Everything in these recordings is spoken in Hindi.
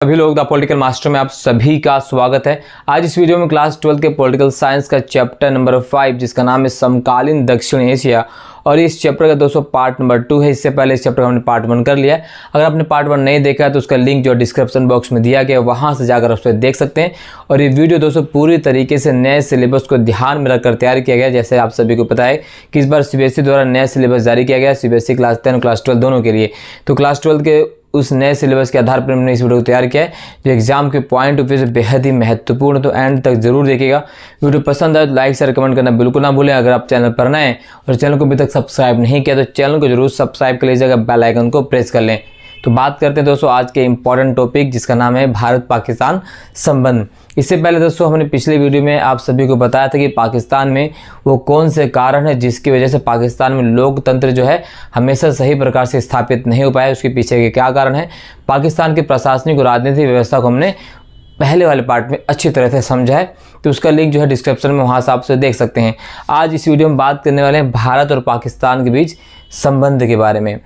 सभी लोग द पॉलिटिकल मास्टर में आप सभी का स्वागत है। आज इस वीडियो में क्लास 12 के पॉलिटिकल साइंस का चैप्टर नंबर 5 जिसका नाम है समकालीन दक्षिण एशिया, और इस चैप्टर का दोस्तों पार्ट नंबर 2 है। इससे पहले इस चैप्टर का हमने पार्ट 1 कर लिया है। अगर आपने पार्ट 1 नहीं देखा है तो उसका लिंक जो डिस्क्रिप्शन बॉक्स में दिया गया है वहाँ से जाकर उस पर देख सकते हैं। और ये वीडियो दोस्तों पूरी तरीके से नए सिलेबस को ध्यान में रखकर तैयार किया गया। जैसे आप सभी को पता है कि इस बार सीबीएसई द्वारा नया सिलेबस जारी किया गया है, सीबीएसई क्लास 10 और क्लास 12 दोनों के लिए। तो क्लास 12 के उस नए सिलेबस के आधार पर हमने इस वीडियो को तैयार किया है जो एग्जाम के पॉइंट ऑफ व्यू से बेहद ही महत्वपूर्ण। तो एंड तक जरूर देखिएगा। वीडियो पसंद आए तो लाइक शेयर कमेंट करना बिल्कुल ना भूलें। अगर आप चैनल पर नए हैं और चैनल को अभी तक सब्सक्राइब नहीं किया तो चैनल को जरूर सब्सक्राइब कर लीजिएगा, बेल आइकन को प्रेस कर लें। तो बात करते हैं दोस्तों आज के इंपॉर्टेंट टॉपिक जिसका नाम है भारत पाकिस्तान संबंध। इससे पहले दोस्तों हमने पिछले वीडियो में आप सभी को बताया था कि पाकिस्तान में वो कौन से कारण है जिसकी वजह से पाकिस्तान में लोकतंत्र जो है हमेशा सही प्रकार से स्थापित नहीं हो पाया, उसके पीछे के क्या कारण है। पाकिस्तान की प्रशासनिक और राजनीतिक व्यवस्था को हमने पहले वाले पार्ट में अच्छी तरह से समझा है, तो उसका लिंक जो है डिस्क्रिप्शन में वहाँ से आप देख सकते हैं। आज इस वीडियो में बात करने वाले हैं भारत और पाकिस्तान के बीच संबंध के बारे में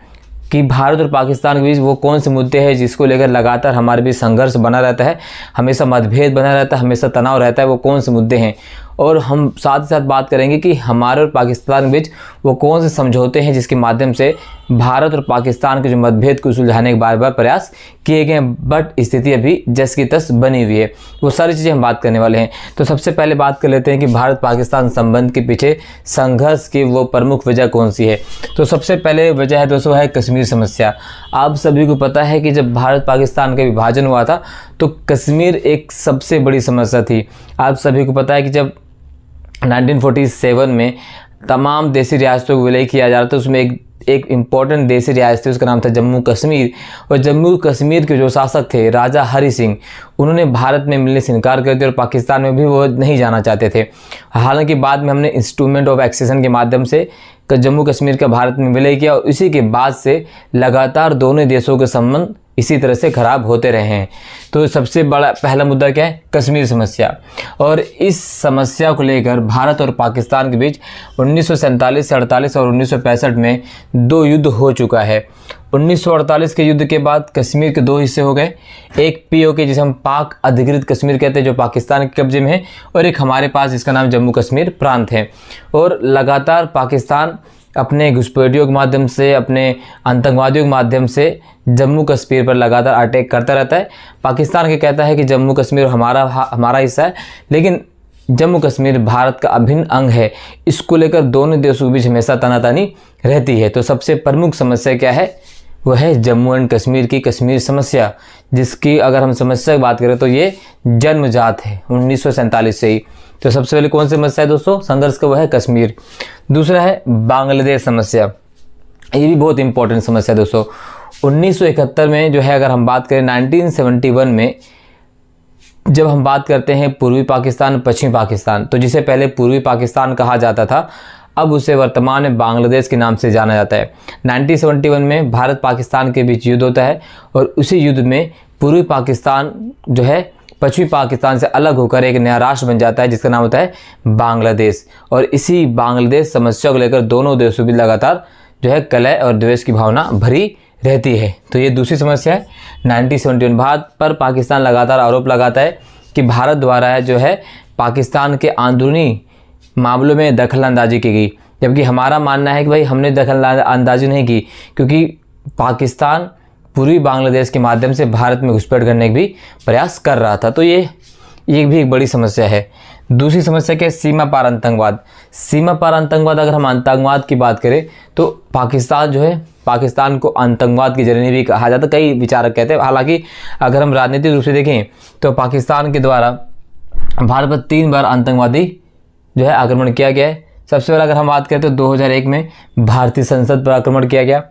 कि भारत और पाकिस्तान के बीच वो कौन से मुद्दे हैं जिसको लेकर लगातार हमारे बीच संघर्ष बना रहता है, हमेशा मतभेद बना रहता है, हमेशा तनाव रहता है, वो कौन से मुद्दे हैं। और हम साथ ही साथ बात करेंगे कि हमारे और पाकिस्तान के बीच वो कौन से समझौते हैं जिसके माध्यम से भारत और पाकिस्तान के जो मतभेद को सुलझाने के बार बार प्रयास किए गए हैं, बट स्थिति अभी जस की तस बनी हुई है। वो सारी चीज़ें हम बात करने वाले हैं। तो सबसे पहले बात कर लेते हैं कि भारत पाकिस्तान संबंध के पीछे संघर्ष की वो प्रमुख वजह कौन सी है। तो सबसे पहले वजह है दोस्तों है कश्मीर समस्या। आप सभी को पता है कि जब भारत पाकिस्तान का विभाजन हुआ था तो कश्मीर एक सबसे बड़ी समस्या थी। आप सभी को पता है कि जब 1947 में तमाम देसी रियासतों को विलय किया जा रहा था, उसमें एक इम्पॉर्टेंट देसी रियासत थी, उसका नाम था जम्मू कश्मीर। और जम्मू कश्मीर के जो शासक थे राजा हरि सिंह, उन्होंने भारत में मिलने से इनकार कर दिया और पाकिस्तान में भी वो नहीं जाना चाहते थे। हालांकि बाद में हमने इंस्ट्रूमेंट ऑफ एक्सेशन के माध्यम से जम्मू कश्मीर का भारत में विलय किया और इसी के बाद से लगातार दोनों देशों के संबंध इसी तरह से खराब होते रहे हैं। तो सबसे बड़ा पहला मुद्दा क्या है? कश्मीर समस्या। और इस समस्या को लेकर भारत और पाकिस्तान के बीच 1947 से 48 और 1965 में 2 युद्ध हो चुका है। 1948 के युद्ध के बाद कश्मीर के 2 हिस्से हो गए, एक पीओके जिसे हम पाक अधिकृत कश्मीर कहते हैं जो पाकिस्तान के कब्जे में है, और एक हमारे पास जिसका नाम जम्मू कश्मीर प्रांत है। और लगातार पाकिस्तान अपने घुसपैठियों के माध्यम से, अपने आतंकवादियों के माध्यम से जम्मू कश्मीर पर लगातार अटैक करता रहता है। पाकिस्तान के कहता है कि जम्मू कश्मीर हमारा हिस्सा है, लेकिन जम्मू कश्मीर भारत का अभिन्न अंग है। इसको लेकर दोनों देशों के बीच हमेशा तनातनी रहती है। तो सबसे प्रमुख समस्या क्या है? वह है जम्मू एंड कश्मीर की कश्मीर समस्या, जिसकी अगर हम समस्या की बात करें तो ये जन्मजात है 1947 से ही। तो सबसे पहले कौन सी समस्या है दोस्तों संघर्ष का? वह है कश्मीर। दूसरा है बांग्लादेश समस्या। ये भी बहुत इंपॉर्टेंट समस्या है दोस्तों। 1971 में जो है, अगर हम बात करें 1971 में जब हम बात करते हैं पूर्वी पाकिस्तान पश्चिमी पाकिस्तान, तो जिसे पहले पूर्वी पाकिस्तान कहा जाता था, अब उसे वर्तमान में बांग्लादेश के नाम से जाना जाता है। 1971 में भारत पाकिस्तान के बीच युद्ध होता है और उसी युद्ध में पूर्वी पाकिस्तान जो है पश्चिमी पाकिस्तान से अलग होकर एक नया राष्ट्र बन जाता है जिसका नाम होता है बांग्लादेश। और इसी बांग्लादेश समस्या को लेकर दोनों देशों भी लगातार जो है कलह और द्वेष की भावना भरी रहती है। तो ये दूसरी समस्या है। 1971 भारत पर पाकिस्तान लगातार आरोप लगाता है कि भारत द्वारा जो है पाकिस्तान के अंदरूनी मामलों में दखल अंदाजी की गई, जबकि हमारा मानना है कि भाई हमने दखल अंदाजी नहीं की, क्योंकि पाकिस्तान पूर्वी बांग्लादेश के माध्यम से भारत में घुसपैठ करने का भी प्रयास कर रहा था। तो ये भी एक बड़ी समस्या है। दूसरी समस्या क्या है? सीमा पार आतंकवाद। सीमा पार आतंकवाद, अगर हम आतंकवाद की बात करें तो पाकिस्तान जो है, पाकिस्तान को आतंकवाद की जननी भी कहा जाता है, कई विचारक कहते हैं। हालांकि अगर हम राजनीतिक रूप से देखें तो पाकिस्तान के द्वारा भारत पर 3 बार आतंकवादी जो है आक्रमण किया गया है। सबसे पहले अगर हम बात करें तो 2001 में भारतीय संसद पर आक्रमण किया गया।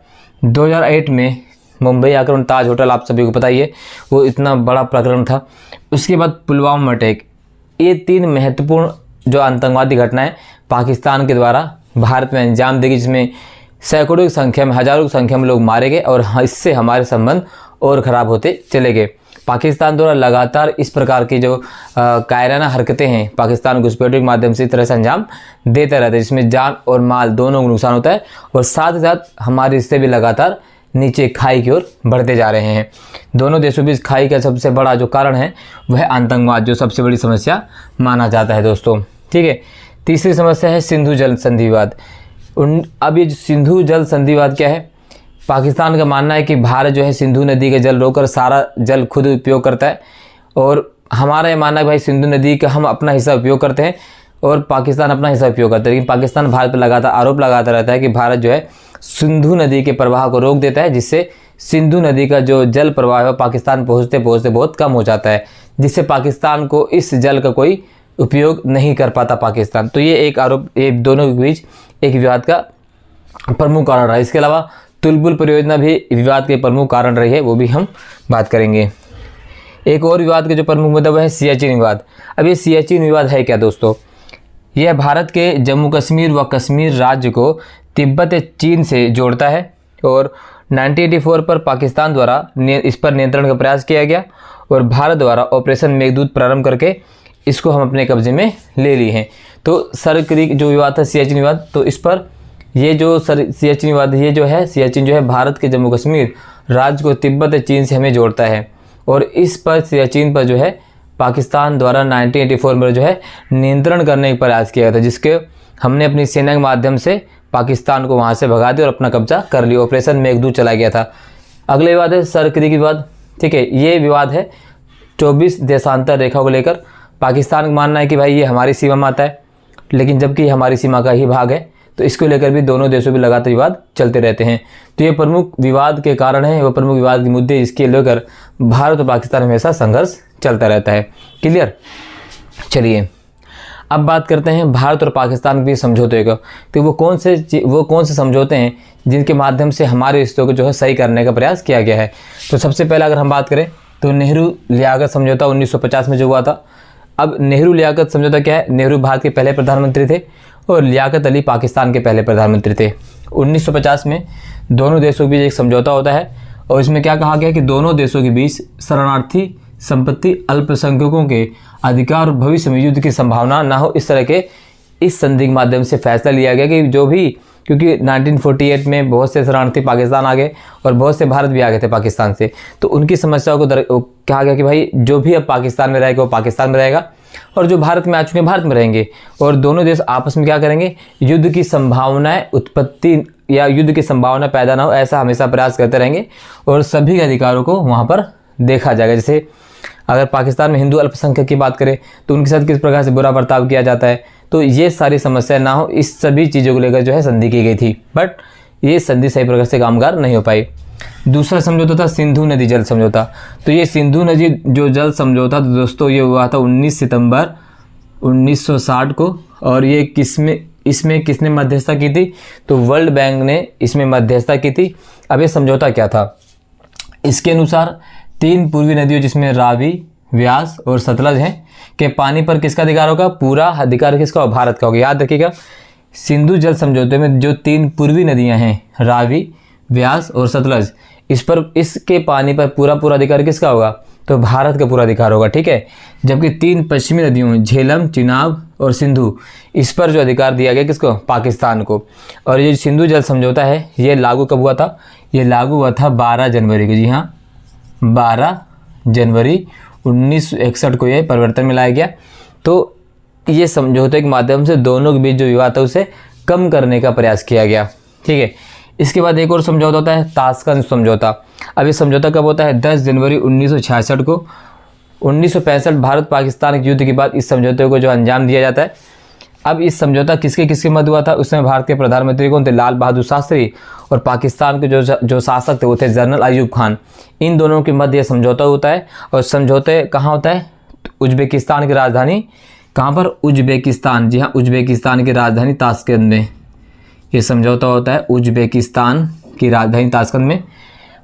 2008 में मुंबई आक्रमण, ताज होटल आप सभी को पता ही है, वो इतना बड़ा प्रकरण था। उसके बाद पुलवामा अटैक। ये 3 महत्वपूर्ण जो आतंकवादी घटनाएं पाकिस्तान के द्वारा भारत में अंजाम देगी, जिसमें सैकड़ों की संख्या में, हजारों की संख्या में लोग मारे गए और इससे हमारे संबंध और ख़राब होते चले गए। पाकिस्तान द्वारा लगातार इस प्रकार की जो कायराना हरकतें हैं पाकिस्तान घुसपैठियों के माध्यम से इस तरह से अंजाम देते रहते हैं, जिसमें जान और माल दोनों को नुकसान होता है और साथ ही साथ हमारे रिश्ते भी लगातार नीचे खाई की ओर बढ़ते जा रहे हैं। दोनों देशों के बीच खाई का सबसे बड़ा जो कारण है वह आतंकवाद, जो सबसे बड़ी समस्या माना जाता है दोस्तों। ठीक है, तीसरी समस्या है सिंधु जल संधि विवाद। अब ये सिंधु जल संधि विवाद क्या है? पाकिस्तान का मानना है कि भारत जो है सिंधु नदी का जल रोककर सारा जल खुद उपयोग करता है, और हमारा ये मानना है भाई सिंधु नदी का हम अपना हिस्सा उपयोग करते हैं और पाकिस्तान अपना हिस्सा उपयोग करता है। लेकिन पाकिस्तान भारत पर लगातार आरोप लगाता रहता है कि भारत जो है सिंधु नदी के प्रवाह को रोक देता है, जिससे सिंधु नदी का जो जल प्रवाह है पाकिस्तान पहुँचते पहुँचते बहुत कम हो जाता है, जिससे पाकिस्तान को इस जल का कोई उपयोग नहीं कर पाता पाकिस्तान। तो ये एक आरोप, ये दोनों के बीच एक विवाद का प्रमुख कारण रहा। इसके अलावा तुलबुल परियोजना भी विवाद के प्रमुख कारण रही है, वो भी हम बात करेंगे। एक और विवाद का जो प्रमुख मुद्दा वह है सियाचिन विवाद। अब ये सियाचिन विवाद है क्या दोस्तों? यह भारत के जम्मू कश्मीर व कश्मीर राज्य को तिब्बत चीन से जोड़ता है और 1984 पर पाकिस्तान द्वारा इस पर नियंत्रण का प्रयास किया गया और भारत द्वारा ऑपरेशन मेघदूत प्रारंभ करके इसको हम अपने कब्जे में ले लिए हैं। तो सर क्रीक जो विवाद था सियाचिन विवाद, तो इस पर ये जो सियाचिन विवाद, ये जो है सियाचिन जो है भारत के जम्मू कश्मीर राज्य को तिब्बत चीन से हमें जोड़ता है, और इस पर सियाचिन पर जो है पाकिस्तान द्वारा 1984 में जो है नियंत्रण करने का प्रयास किया गया था, जिसके हमने अपनी सेना के माध्यम से पाकिस्तान को वहाँ से भगा दिया और अपना कब्जा कर लिया। ऑपरेशन मेघदूत चला गया था। अगले विवाद है सर क्रीक विवाद। ठीक है, ये विवाद है 24 देशांतर रेखा को लेकर। पाकिस्तान का मानना है कि भाई ये हमारी सीमा में आता है, लेकिन जबकि हमारी सीमा का ही भाग है, तो इसको लेकर भी दोनों देशों में लगातार विवाद चलते रहते हैं। तो ये प्रमुख विवाद के कारण है, वो प्रमुख विवाद के मुद्दे, इसके लेकर भारत और पाकिस्तान हमेशा संघर्ष चलता रहता है। क्लियर? चलिए अब बात करते हैं भारत और पाकिस्तान के बीच समझौते का। तो वो कौन से समझौते हैं जिनके माध्यम से हमारे रिश्तों को जो है सही करने का प्रयास किया गया है? तो सबसे पहले अगर हम बात करें तो नेहरू लियाकत समझौता 1950 में जो हुआ था। अब नेहरू लियाकत समझौता क्या है? नेहरू भारत के पहले प्रधानमंत्री थे और लियाकत अली पाकिस्तान के पहले प्रधानमंत्री थे। 1950 में दोनों देशों के बीच एक समझौता होता है और इसमें क्या कहा गया कि दोनों देशों के बीच शरणार्थी संपत्ति, अल्पसंख्यकों के अधिकार और भविष्य में युद्ध की संभावना ना हो, इस तरह के इस संधि के माध्यम से फैसला लिया गया कि जो भी, क्योंकि 1948 में बहुत से शरणार्थी पाकिस्तान आ गए और बहुत से भारत भी आ गए थे पाकिस्तान से, तो उनकी समस्याओं को कहा गया कि भाई जो भी अब पाकिस्तान में रहेगा वो पाकिस्तान में रहेगा और जो भारत में आ चुके हैं भारत में रहेंगे, और दोनों देश आपस में क्या करेंगे, युद्ध की संभावनाएं उत्पत्ति या युद्ध की संभावना पैदा ना हो ऐसा हमेशा प्रयास करते रहेंगे और सभी के अधिकारों को वहाँ पर देखा जाएगा। जैसे अगर पाकिस्तान में हिंदू अल्पसंख्यक की बात करें तो उनके साथ किस प्रकार से बुरा बर्ताव किया जाता है, तो ये सारी समस्या ना हो, इस सभी चीज़ों को लेकर जो है संधि की गई थी, बट ये संधि सही प्रकार से कामगार नहीं हो पाई। दूसरा समझौता था सिंधु नदी जल समझौता। तो ये सिंधु नदी जो जल समझौता तो दोस्तों ये हुआ था 19 सितंबर 1960 को, और ये इसमें किसने मध्यस्थता की थी? तो वर्ल्ड बैंक ने इसमें मध्यस्थता की थी। अब ये समझौता क्या था? इसके अनुसार 3 पूर्वी नदियों जिसमें रावी, व्यास और सतलज हैं के पानी पर किसका अधिकार होगा? पूरा अधिकार किसका? भारत का होगा। याद रखिएगा, सिंधु जल समझौते में जो 3 पूर्वी नदियां हैं, रावी, व्यास और सतलज, इसके पानी पर पूरा अधिकार किसका होगा? तो भारत का पूरा अधिकार होगा। ठीक है, जबकि 3 पश्चिमी नदियों झेलम, चिनाब और सिंधु, इस पर जो अधिकार दिया गया किसको? पाकिस्तान को। और ये सिंधु जल समझौता है ये लागू कब हुआ था? ये लागू हुआ था 12 जनवरी को। जी हाँ, 12 जनवरी 1961 को ये परिवर्तन में लाया गया। तो ये समझौते के माध्यम से दोनों के बीच जो विवाद था उसे कम करने का प्रयास किया गया। ठीक है, इसके बाद एक और समझौता होता है ताशकंद समझौता। अब ये समझौता कब होता है? 10 जनवरी 1966 को। 1965 भारत पाकिस्तान के युद्ध के बाद इस समझौते को जो अंजाम दिया जाता है। अब इस समझौता किसके मध्य हुआ था? उसमें भारत के प्रधानमंत्री कौन थे? लाल बहादुर शास्त्री, और पाकिस्तान के जो शासक थे वो थे जनरल अयूब खान। इन दोनों के मध्य समझौता होता है। और समझौते कहाँ होता है? उज्बेकिस्तान की राजधानी, कहाँ पर? उज्बेकिस्तान। जी हाँ, उज्बेकिस्तान की राजधानी ताशकंद में ये समझौता होता है, उज्बेकिस्तान की राजधानी ताशकंद में।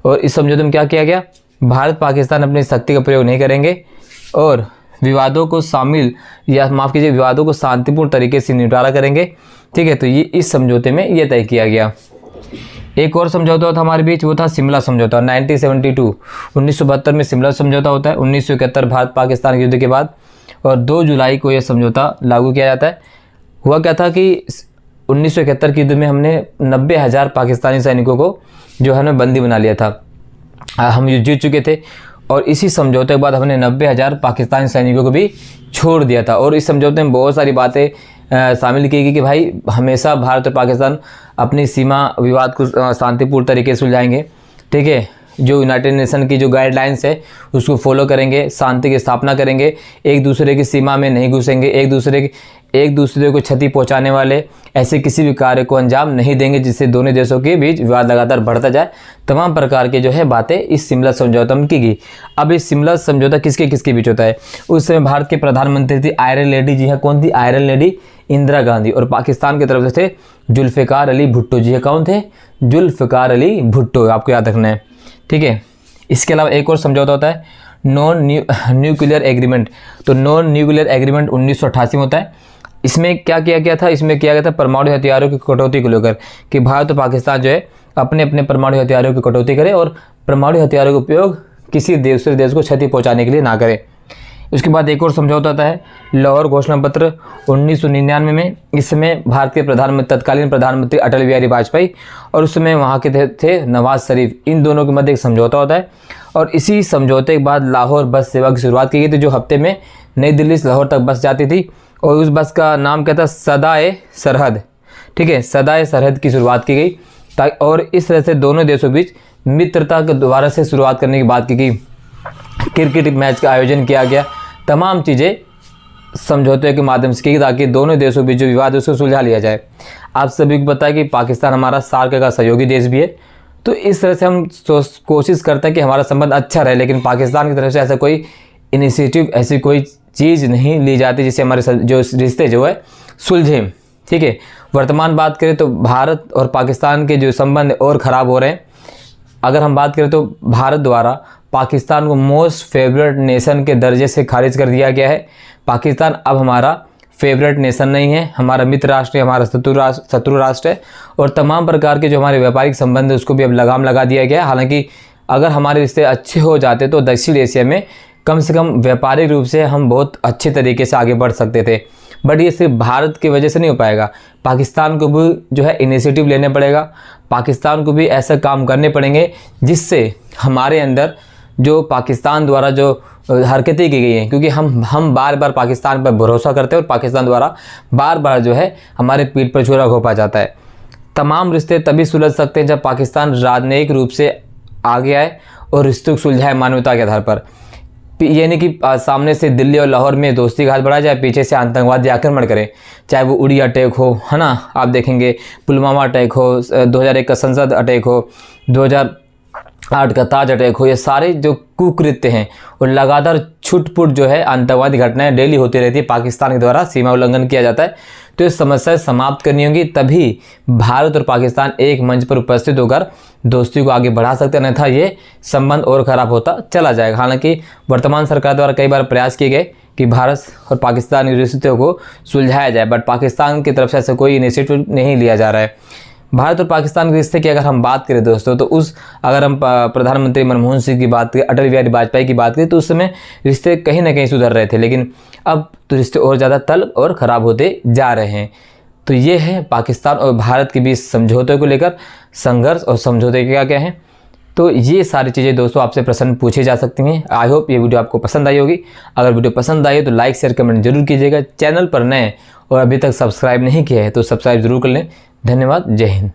और इस समझौते में क्या किया गया? भारत पाकिस्तान अपनी शक्ति का प्रयोग नहीं करेंगे और विवादों को विवादों को शांतिपूर्ण तरीके से निपटारा करेंगे। ठीक है, तो ये इस समझौते में ये तय किया गया। एक और समझौता था हमारे बीच, वो था शिमला समझौता 1972। 1972 में शिमला समझौता होता है। 1971 भारत पाकिस्तान के युद्ध के बाद और 2 जुलाई को यह समझौता लागू किया जाता है। हुआ क्या था कि 1971 के युद्ध में हमने 90,000 पाकिस्तानी सैनिकों को जो है ना बंदी बना लिया था, हम युद्ध जीत चुके थे। और इसी समझौते के बाद हमने 90,000 पाकिस्तानी सैनिकों को भी छोड़ दिया था। और इस समझौते में बहुत सारी बातें शामिल की गई कि भाई हमेशा भारत और पाकिस्तान अपनी सीमा विवाद को शांतिपूर्ण तरीके से सुलझाएंगे, ठीक है। जो यूनाइटेड नेशन की जो गाइडलाइंस है उसको फॉलो करेंगे, शांति की स्थापना करेंगे, एक दूसरे की सीमा में नहीं घुसेंगे, एक दूसरे को क्षति पहुंचाने वाले ऐसे किसी भी कार्य को अंजाम नहीं देंगे जिससे दोनों देशों के बीच विवाद लगातार बढ़ता जाए। तमाम प्रकार के जो है बातें इस शिमला समझौता में की गई। अब इस शिमला समझौता किसके किसके बीच होता है? उस समय भारत के प्रधानमंत्री थी आयरन लेडी, जी है कौन थी? Iron lady Indira Gandhi. और पाकिस्तान की तरफ से थे जुल्फ़िकार अली भुट्टो, जी है कौन थे? जुल्फ़िकार अली भुट्टो, आपको याद रखना है, ठीक है। इसके अलावा एक और समझौता होता है नॉन न्यूक्लियर एग्रीमेंट। तो नॉन न्यूक्लियर एग्रीमेंट 1988 में होता है। इसमें क्या किया गया था? इसमें किया गया था परमाणु हथियारों की कटौती को लेकर कि भारत और पाकिस्तान जो है अपने अपने परमाणु हथियारों की कटौती करे और परमाणु हथियारों का उपयोग किसी दूसरे देश को क्षति पहुंचाने के लिए ना करे। उसके बाद एक और समझौता होता है लाहौर घोषणा पत्र 1999 में। इस समय भारत के तत्कालीन प्रधानमंत्री अटल बिहारी वाजपेयी और उस समय वहाँ के थे नवाज शरीफ। इन दोनों के मध्य एक समझौता होता है और इसी समझौते के बाद लाहौर बस सेवा की शुरुआत की गई थी, जो हफ्ते में नई दिल्ली से लाहौर तक बस जाती थी। और उस बस का नाम क्या था? सदाए सरहद, ठीक है, सदाए सरहद की शुरुआत की गई। और इस तरह से दोनों देशों के बीच मित्रता के दोबारा से शुरुआत करने की बात की गई। क्रिकेट मैच का आयोजन किया गया। तमाम चीज़ें समझौते के माध्यम से की ताकि दोनों देशों के बीच जो विवाद है उसको सुलझा लिया जाए। आप सभी को पता है कि पाकिस्तान हमारा सार्क का सहयोगी देश भी है, तो इस तरह से हम कोशिश करते हैं कि हमारा संबंध अच्छा रहे, लेकिन पाकिस्तान की तरफ से ऐसा कोई इनिशिएटिव, ऐसी कोई चीज़ नहीं ली जाती जिससे हमारे जो रिश्ते जो है सुलझे, ठीक है। वर्तमान बात करें तो भारत और पाकिस्तान के जो संबंध और ख़राब हो रहे हैं। अगर हम बात करें तो भारत द्वारा पाकिस्तान को मोस्ट फेवरेट नेशन के दर्जे से खारिज कर दिया गया है। पाकिस्तान अब हमारा फेवरेट नेशन नहीं है, हमारा मित्र राष्ट्र है, हमारा शत्रु राष्ट्र है। और तमाम प्रकार के जो हमारे व्यापारिक संबंध है उसको भी अब लगाम लगा दिया गया है। हालांकि अगर हमारे रिश्ते अच्छे हो जाते तो दक्षिण एशिया में कम से कम व्यापारिक रूप से हम बहुत अच्छे तरीके से आगे बढ़ सकते थे, बट ये सिर्फ भारत की वजह से नहीं हो पाएगा। पाकिस्तान को भी जो है इनिशिएटिव लेने पड़ेगा, पाकिस्तान को भी ऐसा काम करने पड़ेंगे जिससे हमारे अंदर जो पाकिस्तान द्वारा जो हरकतें की गई हैं, क्योंकि हम बार बार पाकिस्तान पर भरोसा करते हैं और पाकिस्तान द्वारा बार बार जो है हमारे पीठ पर छुरा घोंपा जाता है। तमाम रिश्ते तभी सुलझ सकते हैं जब पाकिस्तान राजनयिक रूप से आगे आए और रिश्तों को सुलझाए मानवता के आधार पर। ये नहीं कि सामने से दिल्ली और लाहौर में दोस्ती का हाथ बढ़ाया जाए, पीछे से आतंकवादी आक्रमण करें, चाहे वो उड़ी अटैक हो, है ना, आप देखेंगे पुलवामा अटैक हो, 2001 का संसद अटैक हो, 2008 का ताज अटैक हो, ये सारे जो कुकृत्य हैं और लगातार छुटपुट जो है आतंकवादी घटनाएं डेली होती रहती है, पाकिस्तान के द्वारा सीमा उल्लंघन किया जाता है। तो इस समस्या समाप्त करनी होगी, तभी भारत और पाकिस्तान एक मंच पर उपस्थित होकर दोस्ती को आगे बढ़ा सकते हैं, अन्यथा ये संबंध और ख़राब होता चला जाएगा। हालांकि वर्तमान सरकार द्वारा कई बार प्रयास किए गए कि भारत और पाकिस्तान के रिश्तों को सुलझाया जाए, बट पाकिस्तान की तरफ से ऐसा कोई इनिशिएटिव नहीं लिया जा रहा है। भारत और पाकिस्तान के रिश्ते की अगर हम बात करें दोस्तों, तो अगर हम प्रधानमंत्री मनमोहन सिंह की बात करें, अटल बिहारी वाजपेयी की बात करें, तो उस समय रिश्ते कहीं ना कहीं सुधर रहे थे, लेकिन अब तो रिश्ते और ज़्यादा तल्ख और ख़राब होते जा रहे हैं। तो ये है पाकिस्तान और भारत के बीच समझौते को लेकर संघर्ष और समझौते क्या क्या हैं। तो ये सारी चीज़ें दोस्तों आपसे प्रश्न पूछे जा सकती हैं। आई होप ये वीडियो आपको पसंद आई होगी। अगर वीडियो पसंद आई तो लाइक शेयर कमेंट जरूर कीजिएगा। चैनल पर नए और अभी तक सब्सक्राइब नहीं किया है तो सब्सक्राइब जरूर कर लें। धन्यवाद। जय हिंद।